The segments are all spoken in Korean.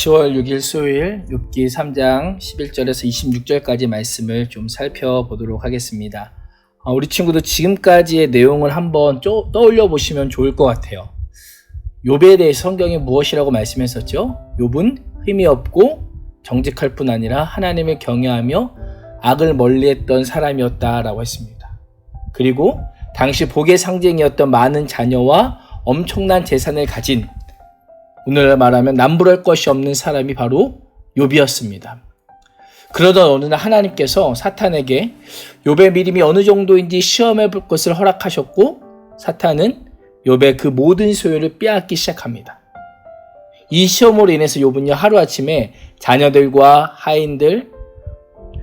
10월 6일 수요일 욥기 3장 11절에서 26절까지 말씀을 좀 살펴보도록 하겠습니다. 우리 친구도 지금까지의 내용을 한번 떠올려 보시면 좋을 것 같아요. 욥에 대해 성경이 무엇이라고 말씀했었죠? 욥은 흠이 없고 정직할 뿐 아니라 하나님을 경외하며 악을 멀리했던 사람이었다라고 했습니다. 그리고 당시 복의 상징이었던 많은 자녀와 엄청난 재산을 가진, 오늘 말하면 남부럴 것이 없는 사람이 바로 욥이었습니다. 그러던 어느 날 하나님께서 사탄에게 욥의 믿음이 어느 정도인지 시험해 볼 것을 허락하셨고, 사탄은 욥의 그 모든 소유를 빼앗기 시작합니다. 이 시험으로 인해서 욥은요, 하루아침에 자녀들과 하인들,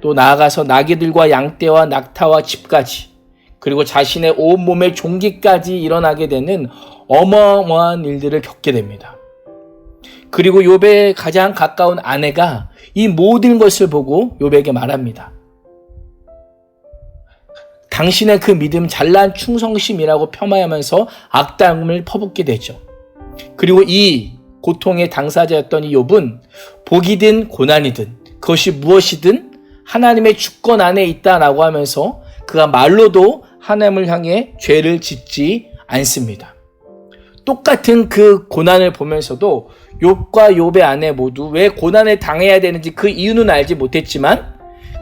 또 나아가서 나귀들과 양떼와 낙타와 집까지, 그리고 자신의 온몸의 종기까지 일어나게 되는 어마어마한 일들을 겪게 됩니다. 그리고 욥의 가장 가까운 아내가 이 모든 것을 보고 욥에게 말합니다. 당신의 그 믿음, 잘난 충성심이라고 폄하하면서 악담을 퍼붓게 되죠. 그리고 이 고통의 당사자였던 이 욥은 복이든 고난이든 그것이 무엇이든 하나님의 주권 안에 있다라고 하면서 그가 말로도 하나님을 향해 죄를 짓지 않습니다. 똑같은 그 고난을 보면서도 욥과 욥의 아내 모두 왜 고난을 당해야 되는지 그 이유는 알지 못했지만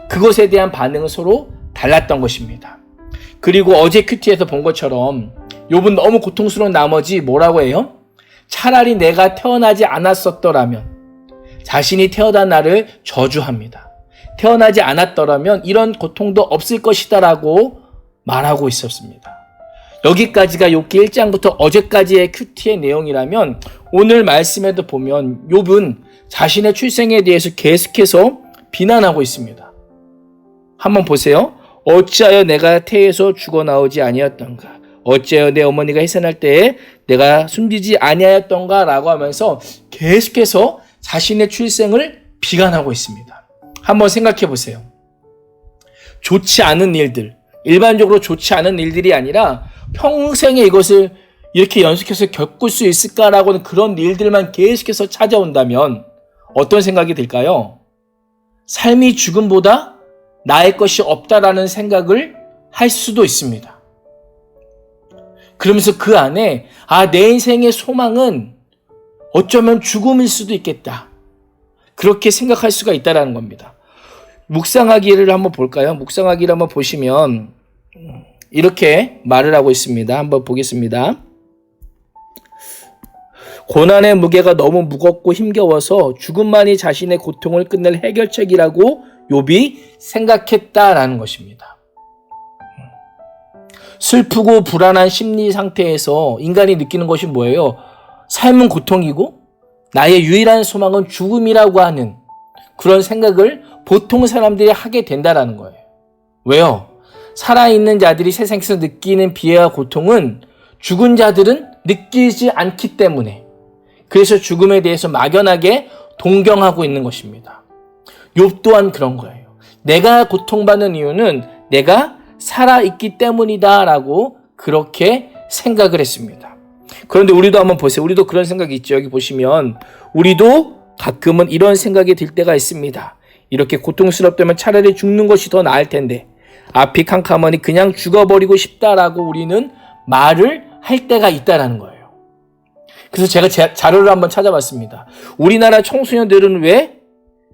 그것에 대한 반응은 서로 달랐던 것입니다. 그리고 어제 큐티에서 본 것처럼 욥은 너무 고통스러운 나머지 뭐라고 해요? 차라리 내가 태어나지 않았었더라면, 자신이 태어난 날을 저주합니다. 태어나지 않았더라면 이런 고통도 없을 것이다라고 말하고 있었습니다. 여기까지가 욥기 1장부터 어제까지의 큐티의 내용이라면 오늘 말씀에도 보면 욥은 자신의 출생에 대해서 계속해서 비난하고 있습니다. 한번 보세요. 어찌하여 내가 태에서 죽어나오지 아니었던가? 어찌하여 내 어머니가 해산할 때에 내가 숨기지 아니하였던가? 라고 하면서 계속해서 자신의 출생을 비관하고 있습니다. 한번 생각해 보세요. 좋지 않은 일들, 일반적으로 좋지 않은 일들이 아니라 평생에 이것을 이렇게 연속해서 겪을 수 있을까라고는 그런 일들만 계속해서 찾아온다면 어떤 생각이 들까요? 삶이 죽음보다 나을 것이 없다라는 생각을 할 수도 있습니다. 그러면서 그 안에 내 인생의 소망은 어쩌면 죽음일 수도 있겠다. 그렇게 생각할 수가 있다라는 겁니다. 묵상하기를 한번 볼까요? 묵상하기를 한번 보시면 이렇게 말을 하고 있습니다. 한번 보겠습니다. 고난의 무게가 너무 무겁고 힘겨워서 죽음만이 자신의 고통을 끝낼 해결책이라고 욥이 생각했다라는 것입니다. 슬프고 불안한 심리 상태에서 인간이 느끼는 것이 뭐예요? 삶은 고통이고 나의 유일한 소망은 죽음이라고 하는 그런 생각을 보통 사람들이 하게 된다라는 거예요. 왜요? 살아있는 자들이 세상에서 느끼는 비애와 고통은 죽은 자들은 느끼지 않기 때문에, 그래서 죽음에 대해서 막연하게 동경하고 있는 것입니다. 욥 또한 그런 거예요. 내가 고통받는 이유는 내가 살아있기 때문이다 라고 그렇게 생각을 했습니다. 그런데 우리도 한번 보세요. 우리도 그런 생각이 있죠. 여기 보시면 우리도 가끔은 이런 생각이 들 때가 있습니다. 이렇게 고통스럽다면 차라리 죽는 것이 더 나을 텐데, 앞이 캄캄하니 그냥 죽어버리고 싶다라고 우리는 말을 할 때가 있다라는 거예요. 그래서 제가 자료를 한번 찾아봤습니다. 우리나라 청소년들은 왜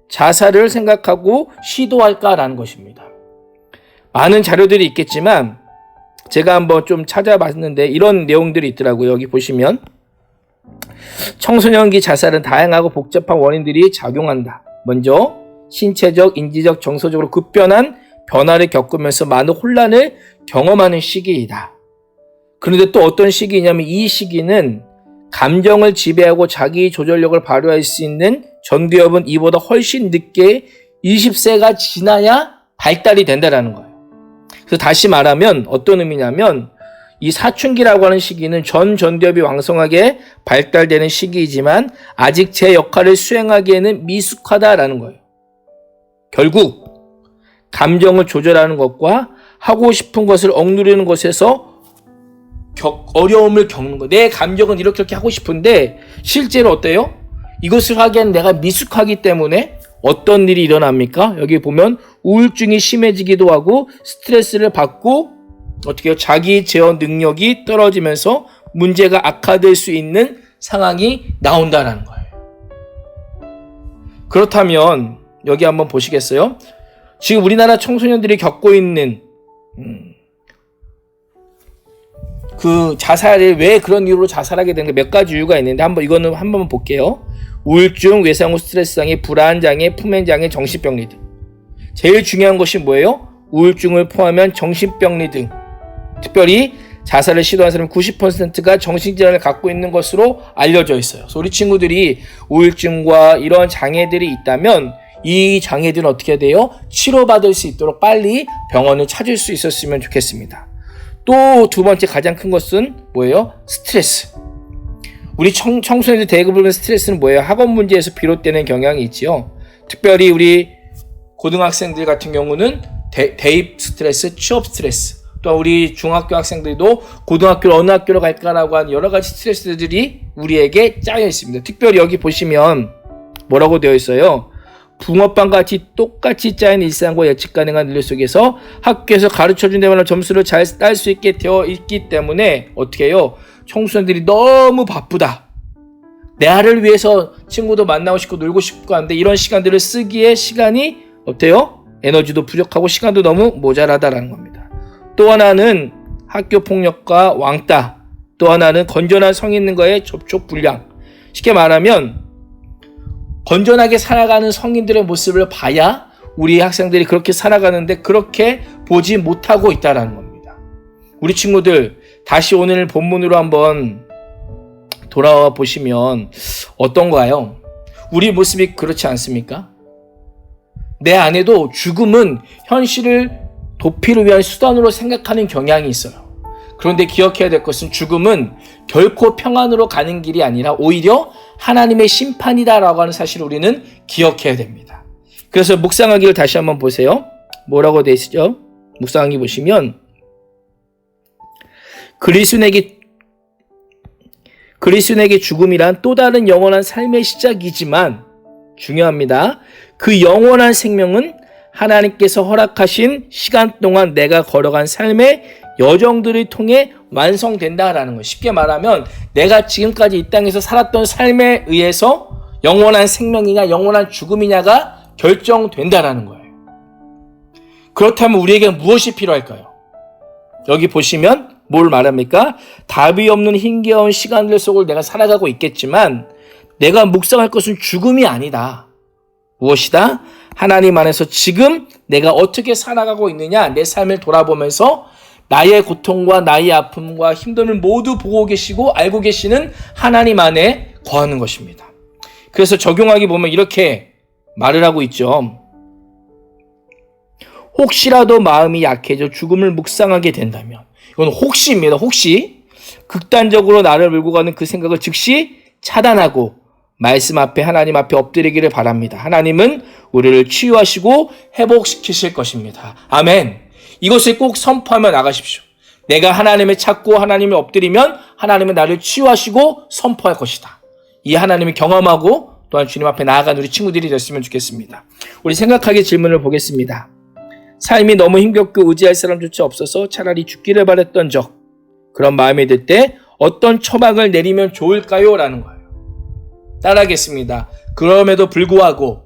자살을 생각하고 시도할까라는 것입니다. 많은 자료들이 있겠지만 제가 한번 좀 찾아봤는데 이런 내용들이 있더라고요. 여기 보시면 청소년기 자살은 다양하고 복잡한 원인들이 작용한다. 먼저 신체적, 인지적, 정서적으로 급변한 변화를 겪으면서 많은 혼란을 경험하는 시기이다. 그런데 또 어떤 시기냐면 이 시기는 감정을 지배하고 자기 조절력을 발휘할 수 있는 전두엽은 이보다 훨씬 늦게 20세가 지나야 발달이 된다는 거예요. 그래서 다시 말하면 어떤 의미냐면 이 사춘기라고 하는 시기는 전 전두엽이 왕성하게 발달되는 시기이지만 아직 제 역할을 수행하기에는 미숙하다라는 거예요. 결국 감정을 조절하는 것과 하고 싶은 것을 억누르는 것에서 어려움을 겪는 거. 내 감정은 이렇게 하고 싶은데 실제로 어때요? 이것을 하기엔 내가 미숙하기 때문에 어떤 일이 일어납니까? 여기 보면 우울증이 심해지기도 하고 스트레스를 받고 어떻게 해요? 자기 제어 능력이 떨어지면서 문제가 악화될 수 있는 상황이 나온다는 거예요. 그렇다면 여기 한번 보시겠어요? 지금 우리나라 청소년들이 겪고 있는 그 자살을 왜 그런 이유로 자살하게 되는 몇 가지 이유가 있는데 이거는 한번 볼게요. 우울증, 외상후 스트레스 장애, 불안 장애, 품행 장애, 정신병리 등. 제일 중요한 것이 뭐예요? 우울증을 포함한 정신병리 등. 특별히 자살을 시도한 사람 90%가 정신질환을 갖고 있는 것으로 알려져 있어요. 그래서 우리 친구들이 우울증과 이런 장애들이 있다면 이 장애들은 어떻게 돼요? 치료받을 수 있도록 빨리 병원을 찾을 수 있었으면 좋겠습니다. 또 두 번째 가장 큰 것은 뭐예요? 스트레스. 우리 청소년들 대부분의 스트레스는 뭐예요? 학업 문제에서 비롯되는 경향이 있지요. 특별히 우리 고등학생들 같은 경우는 대입 스트레스, 취업 스트레스. 또 우리 중학교 학생들도 고등학교를 어느 학교로 갈까라고 하는 여러 가지 스트레스들이 우리에게 짜여 있습니다. 특별히 여기 보시면 뭐라고 되어 있어요? 붕어빵 같이 똑같이 짜인 일상과 예측 가능한 논리 속에서 학교에서 가르쳐준 대로 점수를 잘 딸 수 있게 되어 있기 때문에 어떻게 해요? 청소년들이 너무 바쁘다. 내 아를 위해서 친구도 만나고 싶고 놀고 싶고 한데 이런 시간들을 쓰기에 시간이 어때요? 에너지도 부족하고 시간도 너무 모자라다라는 겁니다. 또 하나는 학교 폭력과 왕따, 또 하나는 건전한 성인과의 접촉 불량. 쉽게 말하면 건전하게 살아가는 성인들의 모습을 봐야 우리 학생들이 그렇게 살아가는데 그렇게 보지 못하고 있다는 겁니다. 우리 친구들 다시 오늘 본문으로 한번 돌아와 보시면 어떤가요? 우리 모습이 그렇지 않습니까? 내 안에도 죽음은 현실을 도피를 위한 수단으로 생각하는 경향이 있어요. 그런데 기억해야 될 것은 죽음은 결코 평안으로 가는 길이 아니라 오히려 하나님의 심판이다라고 하는 사실을 우리는 기억해야 됩니다. 그래서 묵상하기를 다시 한번 보세요. 뭐라고 되어 있죠? 묵상하기 보시면 그리스도인에게 죽음이란 또 다른 영원한 삶의 시작이지만 중요합니다. 그 영원한 생명은 하나님께서 허락하신 시간 동안 내가 걸어간 삶의 여정들을 통해 완성된다라는 거예요. 쉽게 말하면 내가 지금까지 이 땅에서 살았던 삶에 의해서 영원한 생명이냐 영원한 죽음이냐가 결정된다라는 거예요. 그렇다면 우리에게 무엇이 필요할까요? 여기 보시면 뭘 말합니까? 답이 없는 힘겨운 시간들 속을 내가 살아가고 있겠지만 내가 묵상할 것은 죽음이 아니다. 무엇이다? 하나님 안에서 지금 내가 어떻게 살아가고 있느냐 내 삶을 돌아보면서 나의 고통과 나의 아픔과 힘듦을 모두 보고 계시고 알고 계시는 하나님 안에 거하는 것입니다. 그래서 적용하기 보면 이렇게 말을 하고 있죠. 혹시라도 마음이 약해져 죽음을 묵상하게 된다면 이건 혹시입니다. 혹시 극단적으로 나를 몰고 가는 그 생각을 즉시 차단하고 말씀 앞에 하나님 앞에 엎드리기를 바랍니다. 하나님은 우리를 치유하시고 회복시키실 것입니다. 아멘. 이것을 꼭 선포하며 나가십시오. 내가 하나님을 찾고 하나님을 엎드리면 하나님은 나를 치유하시고 선포할 것이다. 이 하나님을 경험하고 또한 주님 앞에 나아간 우리 친구들이 됐으면 좋겠습니다. 우리 생각하기 질문을 보겠습니다. 삶이 너무 힘겹고 의지할 사람조차 없어서 차라리 죽기를 바랬던 적 그런 마음이 들 때 어떤 처방을 내리면 좋을까요? 라는 거예요. 따라하겠습니다. 그럼에도 불구하고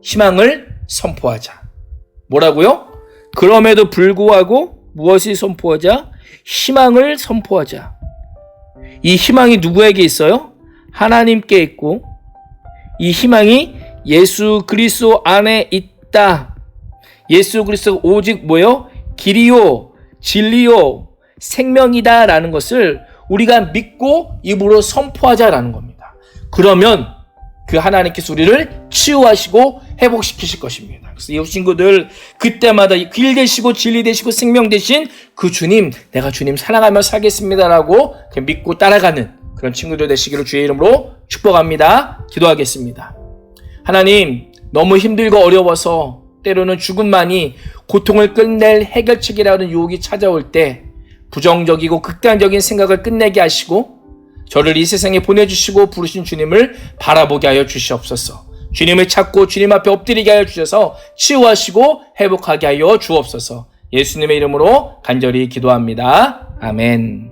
희망을 선포하자. 뭐라고요? 그럼에도 불구하고 무엇을 선포하자? 희망을 선포하자. 이 희망이 누구에게 있어요? 하나님께 있고 이 희망이 예수 그리스도 안에 있다. 예수 그리스도가 오직 뭐요? 길이요, 진리요, 생명이다 라는 것을 우리가 믿고 입으로 선포하자라는 겁니다. 그러면 그 하나님께서 우리를 치유하시고 회복시키실 것입니다. 그래서 이 친구들 그때마다 길 되시고 진리 되시고 생명 되신 그 주님, 내가 주님 사랑하며 살겠습니다라고 믿고 따라가는 그런 친구들 되시기를 주의 이름으로 축복합니다. 기도하겠습니다. 하나님, 너무 힘들고 어려워서 때로는 죽음만이 고통을 끝낼 해결책이라는 유혹이 찾아올 때 부정적이고 극단적인 생각을 끝내게 하시고 저를 이 세상에 보내주시고 부르신 주님을 바라보게 하여 주시옵소서. 주님을 찾고 주님 앞에 엎드리게 하여 주셔서 치유하시고 회복하게 하여 주옵소서. 예수님의 이름으로 간절히 기도합니다. 아멘.